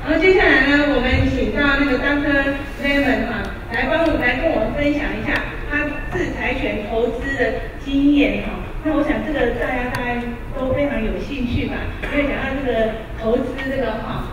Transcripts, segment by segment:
然后接下来呢，我们请到那个 Dr. Lehman 来跟我们分享一下他智财权投资的经验哈。那我想这个大家都非常有兴趣吧，因为讲到这个投资这个哈，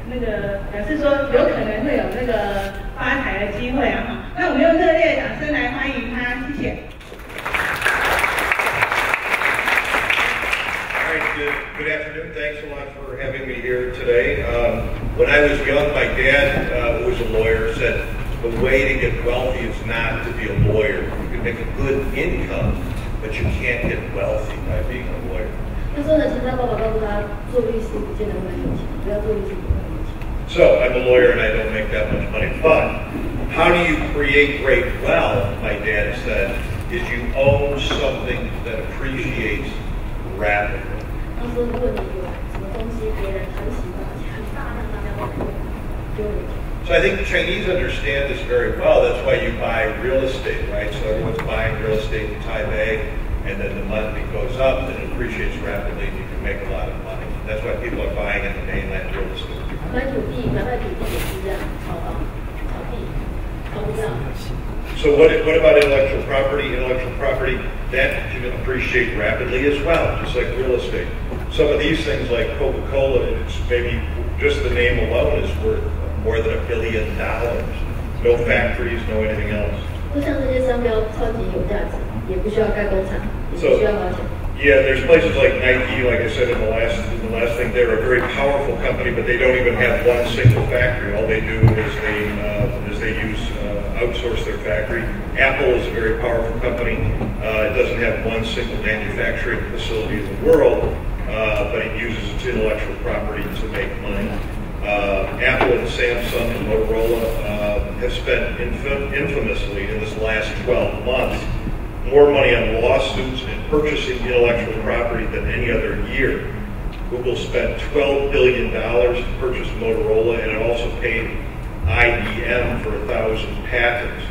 那个表示说有可能会有那个发财的机会啊哈。那我们用热烈的掌声来欢迎他，谢谢。Good afternoon. Thanks a lot for having me here today. When I was young, my dad, who was a lawyer, said the way to get wealthy is not to be a lawyer. You can make a good income, but you can't get wealthy by being a lawyer. 他说呢，其实他爸爸告诉他，做律师不见得会很有钱，不要做律师不会很有钱。So I'm a lawyer and I don't make that much money. But how do you create great wealth? My dad said, is you own something that appreciates rapidly. 他说，如果你有什么东西别人很喜欢，而且很大量就会有钱。So I think the Chinese understand this very well. That's why you buy real estate, right? So everyone's buying real estate in Taipei, and then the money goes up and it appreciates rapidly, and you can make a lot of money. That's why people are buying in the mainland real estate. 买土地也是这样，炒房、炒地、炒股票。So what about intellectual property? Intellectual property, that can appreciate rapidly as well, just like real estate. Some of these things like Coca-Cola, it's maybe just the name alone is worth more than $1 billion. No factories, no anything else. 就像这些商标超级有价值，也不需要盖工厂，也不需要花钱。Yeah, there's places like Nike, like I said in the last thing, they're a very powerful company, but they don't even have one single factory. All they do is they outsource their factory. Apple is a very powerful company. It doesn't have one single manufacturing facility in the world, but it uses its intellectual property to make money. Apple and Samsung and Motorola have spent infamously in this last 12 months more money on lawsuits and purchasing intellectual property than any other year. Google spent $12 billion to purchase Motorola, and it also paid IBM for 1,000 patents.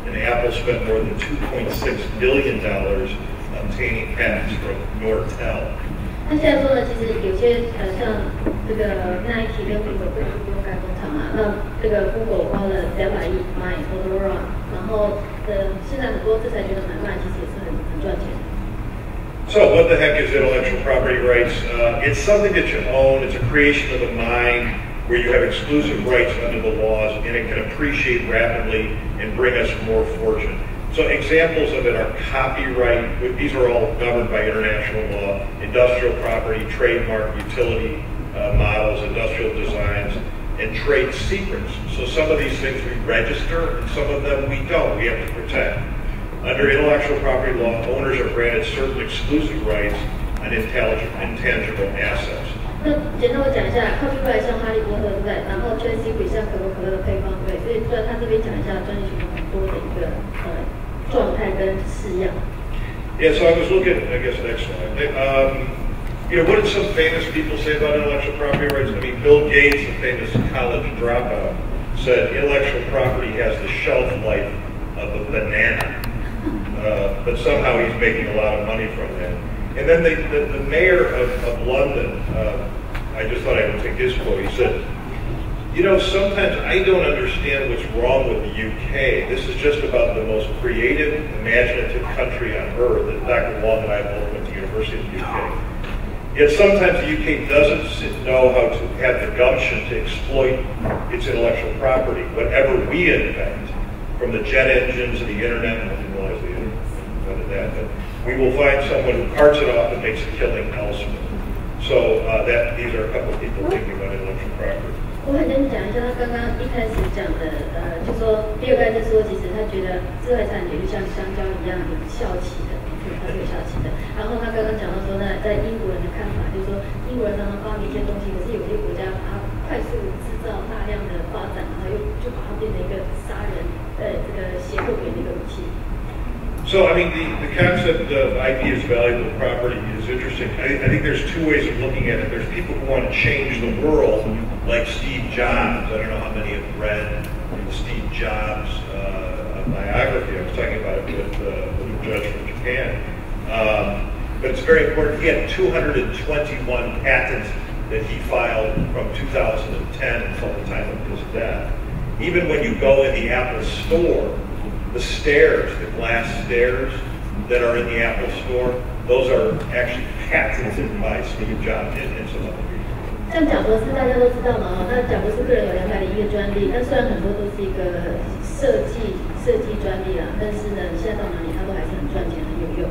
And Apple spent more than $2.6 billion obtaining patents from Nortel. 那现在说呢，其实有些像这个 Nike 跟 Google 不用盖工厂啊，那这个 Google 花了200亿买 Motorola， 然后现在很多智财权的买卖其实也是很赚钱。So what the heck is intellectual property rights? It's something that you own. It's a creation of the mind where you have exclusive rights under the laws, and it can appreciate rapidly and bring us more fortune. So examples of it are copyright. These are all governed by international law. Industrial property, trademark, utility models, industrial designs, and trade secrets. So some of these things we register, and some of them we don't. We have to protect. Under intellectual property law, owners are granted certain exclusive rights on intangible assets. 那简单我讲一下 ，copyright 像哈利波特对不对？然后 trade secret 像可口可乐的配方对，所以他这边讲一下专利权有很多的一个状态跟式样。Yeah, so I was looking. I guess next slide. What did some famous people say about intellectual property rights? I mean, Bill Gates, the famous college dropout, said intellectual property has the shelf life of a banana, but somehow he's making a lot of money from that. And then the mayor of London, I just thought I would take his quote. He said, sometimes I don't understand what's wrong with the UK. This is just about the most creative, imaginative country on earth. And Dr. Wong and I both went to the University of the UK. Yet sometimes the UK doesn't know how to have the gumption to exploit its intellectual property. Whatever we invent, from the jet engines to the internet, I didn't realize the internet invented that, but we will find someone who carts it off and makes a killing elsewhere. So these are a couple of people thinking about intellectual property. 我很想讲一下他刚刚一开始讲的，就说比尔盖茨说，其实他觉得智慧产权就像香蕉一样有效期的，它是有效期的。然后他刚刚讲到说呢，在英国人的看法，就是说英国人常常发明一些东西，可是有些国家把它快速制造大量的发展，然后就把它变成一个杀人这个胁迫别人的一个武器。So, I mean, the concept of IP as valuable property is interesting. I think there's two ways of looking at it. There's people who want to change the world, like Steve Jobs. I don't know how many have read the Steve Jobs biography. I was talking about it with a judge from Japan. But it's very important. He had 221 patents that he filed from 2009 2010 until the time of his death. Even when you go in the Apple store, the stairs, the glass stairs that are in the Apple store, those are actually patented by Steve Jobs and some other people. 像贾博士大家都知道嘛，那贾博士个人有201个专利，但虽然很多都是一个设计专利啦，但是呢，你现在到哪里它都还是很赚钱，很有用。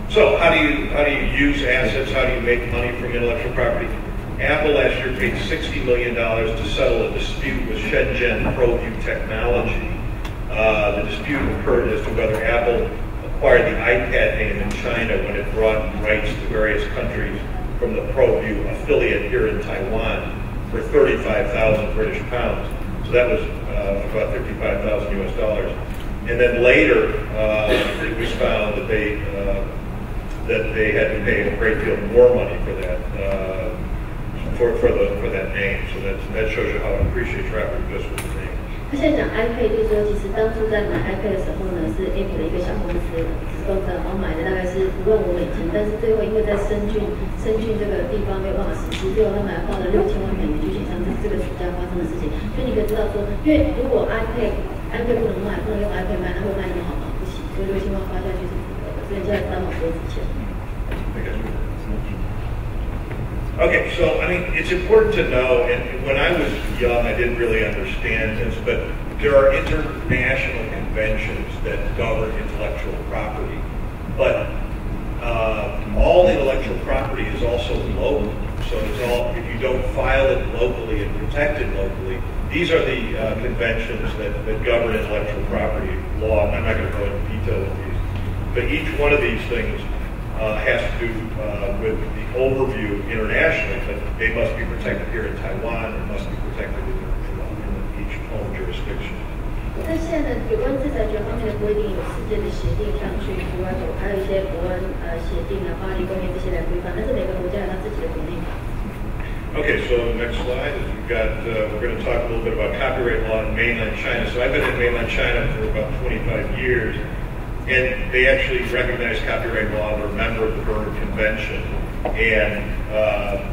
So how do you use assets? How do you make money from intellectual property? Apple last year paid $60 million to settle a dispute with Shenzhen ProView Technology. The dispute occurred as to whether Apple acquired the iPad name in China when it brought rights to various countries from the ProView affiliate here in Taiwan for 35,000 British pounds. So that was about 55,000 US dollars. And then later, it was found that they had to pay a great deal more money for that for that name. So that shows you how to appreciate traffic just with the name. 他现在讲 iPad， 就是说，其实当初在买 iPad 的时候呢，是 Apple 的一个小公司提供的，然后买的大概是55,000美金，但是最后因为在深圳这个地方没有办法实施，最后他们还花了6000万美元去协商这个暑假发生的事情。所以你可以知道说，因为如果 iPad 不能卖，不能用 iPad 卖，它会卖那么好吗？不行，所以6000万花下去是符合的，所以现在刚好多值钱。Okay, so I mean, it's important to know, and when I was young, I didn't really understand this, but there are international conventions that govern intellectual property, but all intellectual property is also local. So it's all, if you don't file it locally and protect it locally, these are the conventions that govern intellectual property law, and I'm not going to go into detail with these, but each one of these things has to do with the overview internationally, but they must be protected here in Taiwan and must be protected in each home jurisdiction. 那现在呢，有关制裁权方面的规定有世界的协定上去除外有，还有一些国安协定啊、巴黎公约这些来规范，但是每个国家有它自己的国内法。Okay, so next slide is we're going to talk a little bit about copyright law in mainland China. So I've been in mainland China for about 25 years. And they actually recognize copyright law. They're a member of the Berne Convention, and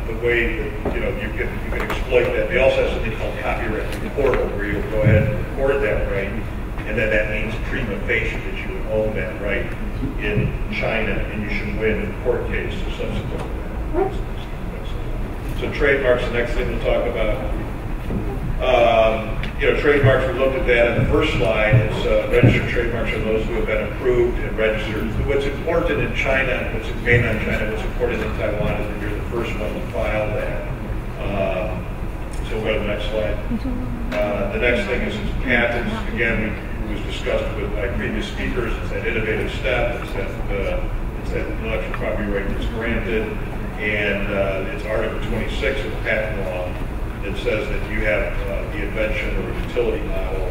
the way that you can exploit that. They also have something called copyright recordal, where you'll go ahead and record that right, and then that means prima facie that you would own that right in China, and you should win in court case subsequent to that. So trademarks, the next thing we'll talk about. Trademarks, we looked at that in the first slide. It's registered trademarks are those who have been approved and registered. What's important in China, what's in mainland China, what's important in Taiwan is that you're the first one to file that. So we'll go to the next slide. The next thing is patents. Again, it was discussed with my previous speakers. It's that innovative step. It's that intellectual property right that's granted. And it's Article 26 of the patent law. It says that you have the invention or utility model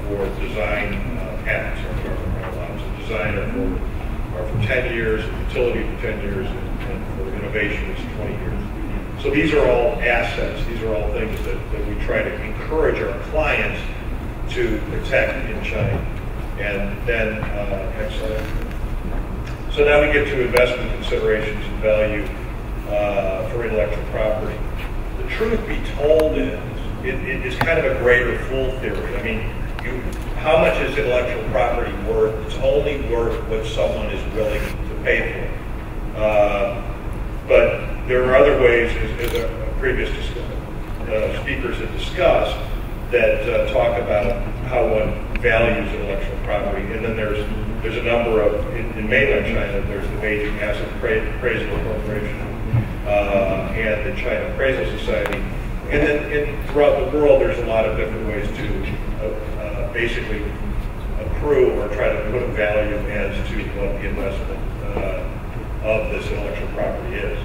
for design patents are allowed. So design are for 10 years, utility for 10 years, and for innovation is 20 years. So these are all assets. These are all things that we try to encourage our clients to protect in China. And then, next slide. So now we get to investment considerations and value for intellectual property. The truth be told is, it is kind of a greater fool theory. I mean, how much is intellectual property worth? It's only worth what someone is willing to pay for. But there are other ways, as previous speakers have discussed, that talk about how one values intellectual property. And then there's a number of, in mainland China, there's the Beijing Asset Appraisal Corporation, and the China Appraisal Society. And then throughout the world, there's a lot of different ways to basically accrue or try to put a value as to what the investment of this intellectual property is.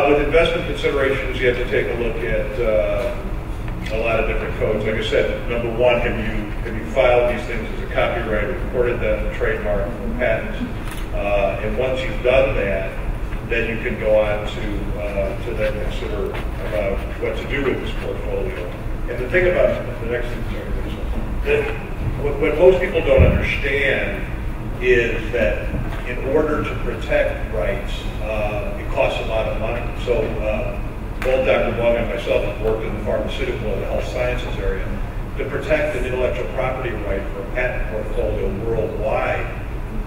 With investment considerations, you have to take a look at a lot of different codes. Like I said, number one, have you filed these things as a copyright, recorded them, trademark, or patents? And once you've done that, then you can go on to then consider about what to do with this portfolio. And the thing about the next thing, that what most people don't understand is that in order to protect rights, it costs a lot of money. So both Dr. Wang and myself have worked in the pharmaceutical and the health sciences area. To protect an intellectual property right for a patent portfolio worldwide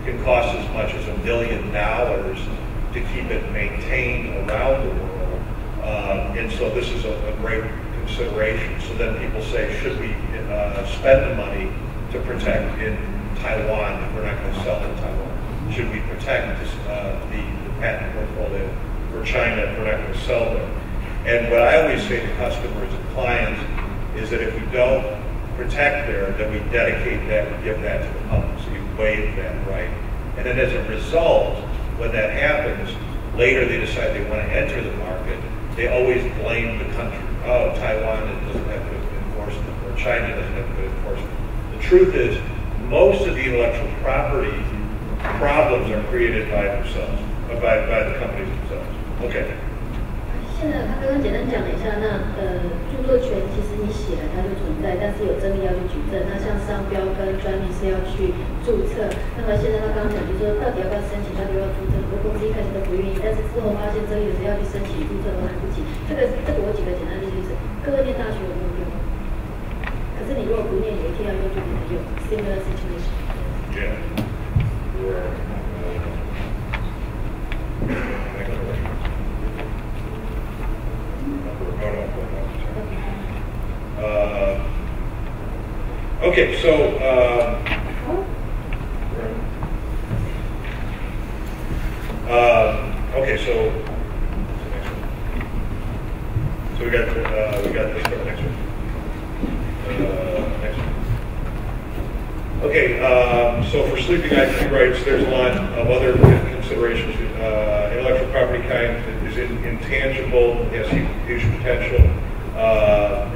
can cost as much as $1 million to keep it maintained around the world. And so this is a great consideration. So then people say, should we spend the money to protect in Taiwan if we're not going to sell in Taiwan? Should we protect the patent portfolio for China if we're not going to sell there? And what I always say to customers and clients is that if we don't protect there, then we dedicate that and give that to the public. So you waive that right. And then as a result, when that happens, later they decide they want to enter the market, they always blame the country. Oh, Taiwan doesn't have good enforcement, or China doesn't have good enforcement. The truth is, most of the intellectual property problems are created by themselves, by the companies themselves. Okay. 现在他刚刚简单讲了一下，那著作权其实你写了它就存在，但是有争议要去举证。那像商标跟专利是要去注册。那么现在他刚刚讲就是说，到底要不要申请，到底要不要注册？很多公司一开始都不愿意，但是之后发现争议的时候要去申请注册都来不及。这个我举个简单的例子，各位念大学有没有用？可是你如果不念，有一天要用就没得用。Similar situation. Yeah. Okay, so so we got this for the next one. Next one. Okay, so for sleeping IP rights, there's a lot of other considerations. Intellectual property kind is intangible, has huge potential.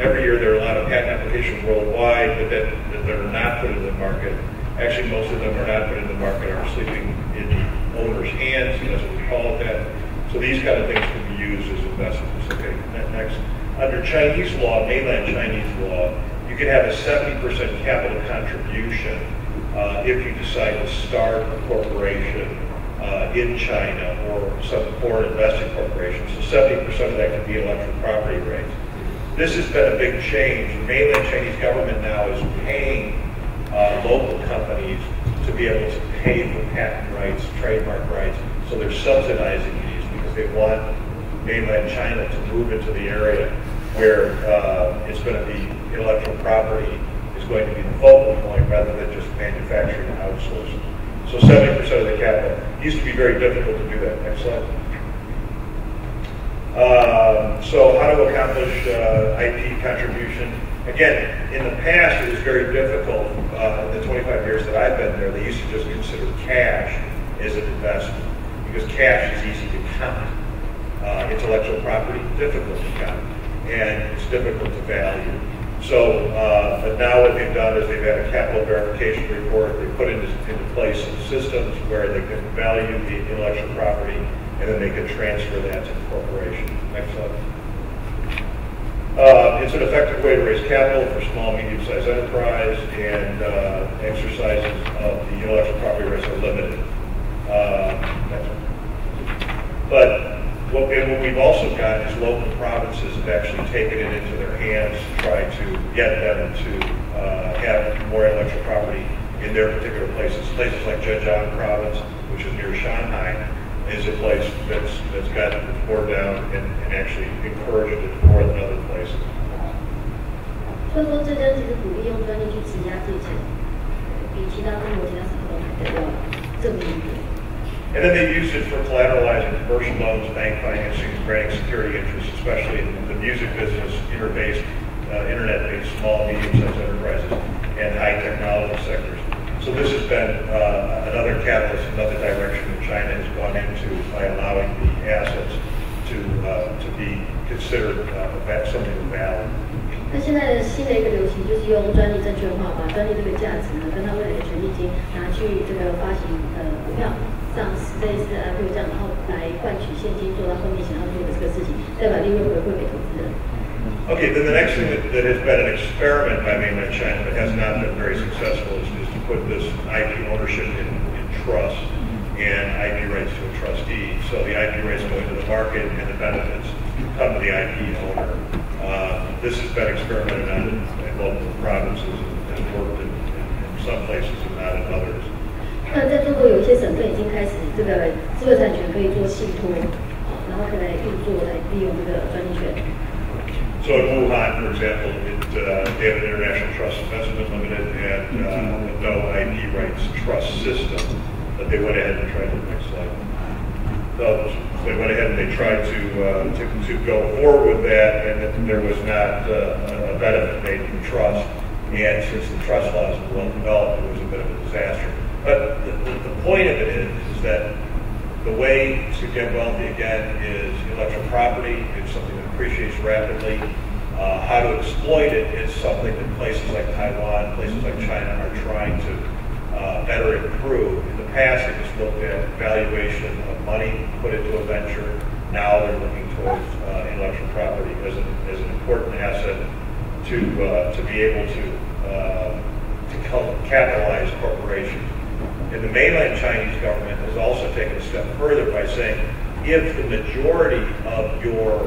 Every year there are a lot of patent applications worldwide that are not put in the market. Actually, most of them are not put in the market, are sleeping in the owner's hands, that's what we call it that. So these kind of things can be used as investments. Okay, next. Under Chinese law, mainland Chinese law, you can have a 70% capital contribution if you decide to start a corporation in China or some foreign investing corporation. So 70% of that can be intellectual property rights. This has been a big change. The mainland Chinese government now is paying local companies to be able to pay for patent rights, trademark rights. So they're subsidizing these because they want mainland China to move into the area where it's going to be intellectual property is going to be the focal point rather than just manufacturing and outsourcing. So 70% of the capital. It used to be very difficult to do that. Next slide. So how to accomplish IP contribution? Again, in the past it was very difficult. In the 25 years that I've been there, they used to just consider cash as an investment because cash is easy to count. Intellectual property, difficult to count, and it's difficult to value. So, but now what they've done is they've had a capital verification report. They put into place some systems where they can value the intellectual property, and then they can transfer that to the corporation. Next slide. It's an effective way to raise capital for small, medium-sized enterprise, and exercises of the intellectual property rights are limited. Next one. But what we've also got is local provinces have actually taken it into their hands to try to get them to have more intellectual property in their particular places. Places like Zhejiang province, which is near Shanghai, is a place that's got it more down and actually encouraged it more than other places. 所以说，浙江其实鼓励用专利去质押借钱，比其他中国其他省份还要正面一点。 And then they use it for collateralizing commercial loans, bank financing, granting security interests, especially in the music business, internet-based small, medium-sized enterprises, and high technology sectors. So this has been another catalyst, another direction that China has gone into by allowing the assets to be considered something of value. 那现在的新的一个流行就是用专利证券化，把专利这个价值呢，跟它未来的权利金拿去这个发行股票。 上市类似IPO这样，然后来换取现金，做到后面想要做的这个事情，再把利润回馈给投资人。Okay, then the next thing that has been an experiment by mainland China but has not been very successful is to put this IP ownership in trust and IP rights to a trustee. So the IP rights go into the market and the benefits become the IP owner. This has been experimented on in multiple provinces and worked in some places and not in others. 那在中国有一些省份已经开始这个智慧产权可以做信托，然后可以来运作来利用这个专利权。So in Wuhan, for example, they have an international trust investment limited and a no IP rights trust system, but they went ahead and tried to next slide. They went ahead and they tried to go forward with that, and there was not a benefit made from trust. And since the trust laws were well developed, it was a bit of a disaster. But the point of it is that the way to get wealthy again is intellectual property. It's something that appreciates rapidly. How to exploit it is something that places like Taiwan, places like China are trying to better improve. In the past, they just looked at valuation of money put into a venture. Now they're looking towards intellectual property as an important asset to be able to capitalize corporations. And the mainland Chinese government has also taken a step further by saying, if the majority of your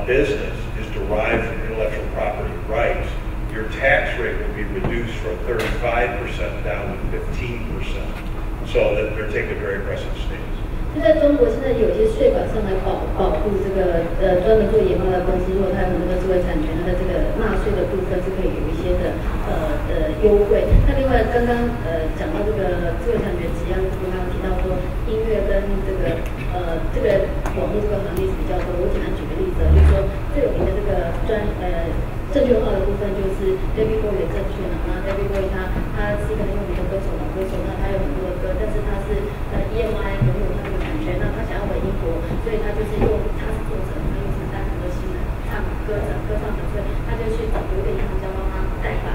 business is derived from intellectual property rights, your tax rate will be reduced from 35% down to 15%. So that they're taking a very aggressive stance. 就在中国，现在有一些税法上来保护这个专门做研发的公司，如果他有那个智慧产权，它的这个纳税的部分是可以有一些的优惠。那另外刚刚讲到这个智慧产权质量，刚刚提到说音乐跟这个网络这个行业是比较多。我简单举个例子，就是说最有名的这个证券化的部分就是 David Bowie 的证券啊，那 David Bowie 他是一个很有名的歌手，老歌手，那他有很多的歌，但是他是EMI 拥有他的版权，那他想要回英国，所以他就是他是作者，他又是单核心的唱歌唱者，所以他就去找别的银行家帮他代版，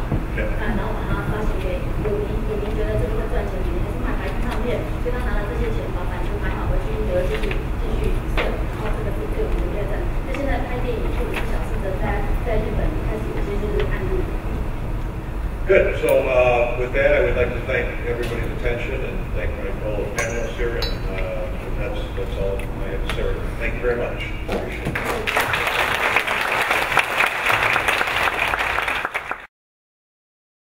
然后把它发行给有名觉得这个会赚钱，有名是卖白金唱片，所以他拿了这些钱把版权买好回去英国继续胜，然后这个是最有名的例子。那现在拍电影或者是小试着在日本开始有些就是案例。Good. So with that, I would like to thank everybody's attention and thank my fellow panelists here. And that's all I have to say. Thank you very much. Appreciate it.